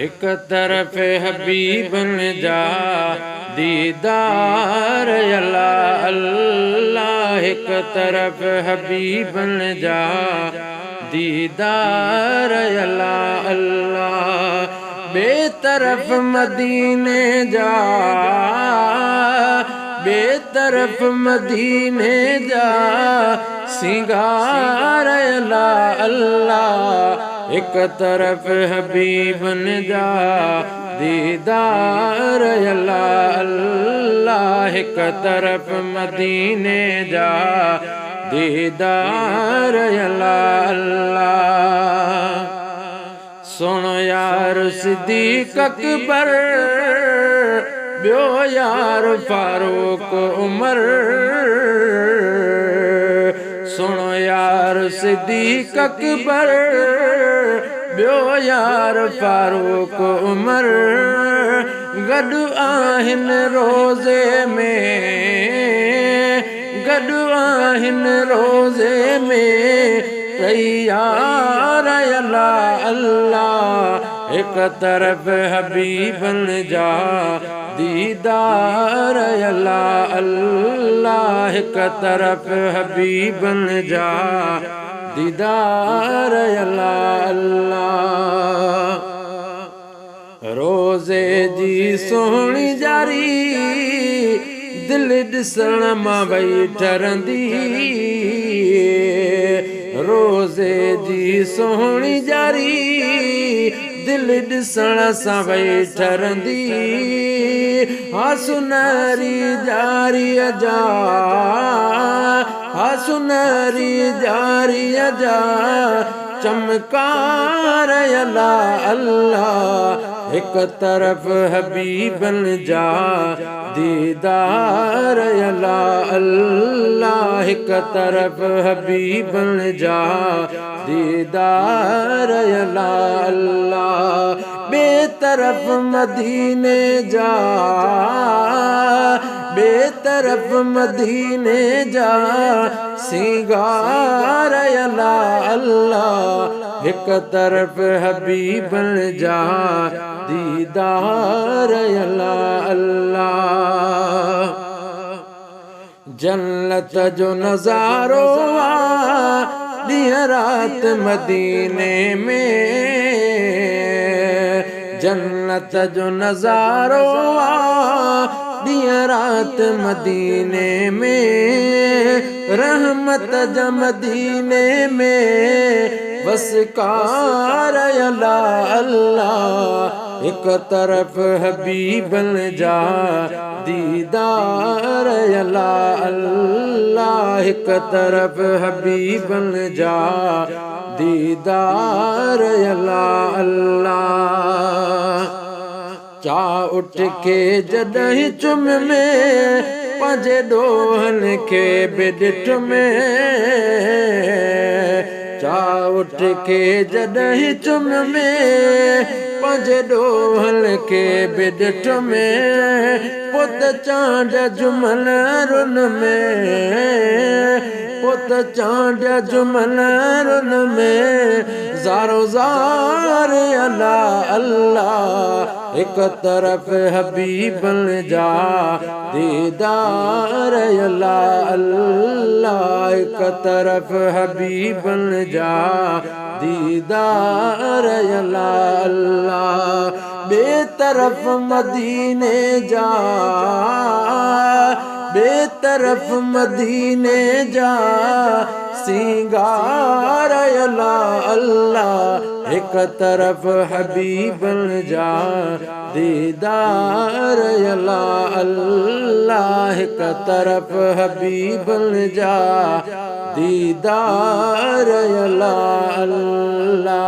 एक तरफ हबीबन जा दीदार अल्लाह अल्लाह, एक तरफ हबीबन जा दीदार अल्लाह अल्लाह। बेतरफ मदीने जा, बेतरफ मदीने जा सिंगार अल्लाह अल्लाह। एक तरफ हबीबन जा दीदार अल्लाह अल्लाह, एक तरफ मदीने जा दीदार अल्लाह अल्लाह। सुन यार सिद्दीक अकबर, ब्यो यार फारूक उमर। सुन यार सिद्दीक अकबर, ब्यो यार फारूक उमर। गॾु आहिनि रोज़े में, गॾु आहिनि रोज़े में तैयार अल्लाह अल्लाह। एक तरफ हबीबन जा दीदार अल्लाह अल्लाह, एक तरफ हबीबन जा दीदार अल्लाह अल्लाह। रोज़े जी सोहणी जारी दिल ॾिसण मां वई ठरंदी। रोज़े जी सोहणी जारी दिल ॾिसण सां वई ठरंदी। हा सुनहरी जारीअ जा, हा सुनहरी जारीअ जा चमकार अल्लाह अल्लाह। एक तरफ हबीबन जा दीदार अल्लाह अल्लाह, एक तरफ हबीबन जा दीदार अल्लाह अल्लाह। बेतरफ मदीने जा, बेतरफ मदीने जा सिंगार अल्लाह अल्लाह। एक तरफ हबीबन जा दीदार अल्लाह अल्लाह। जन्नत जो नज़ारो ॾींहुं रात मदीने में, जन्नत जो नज़ारो ॾींहुं रात मदीने में। रहमत जा मदीने में वसकार अल्लाह अल्लाह। एक तरफ हबीबन जा दीदार अल्लाह अल्लाह, एक तरफ हबीबन जा दीदार अल्लाह अल्लाह। चा उठ के जॾहिं चुम में पंहिंजे ॾोहनि खे बि ॾिठ में। चा उठ के जॾहिं चुम में पंहिंजे ॾोहनि खे बि ॾिठ में। पुत चांड जुमलरुन में, पुत चांड जुमलरुन में ज़ारो ज़ार अल्लाह अल्लाह। एक तरफ हबीबन जा दीदार अल्लाह अल्लाह, एक तरफ हबीबन जा दीदार अल्लाह अल्लाह। बेतरफ मदीने जा, बेतरफ मदीने जा सिंगार अल्लाह अल्लाह। एक तरफ हबीबन जा दीदार अल्लाह अल्लाह, एक तरफ हबीबन जा दीदार अल्लाह अल्लाह।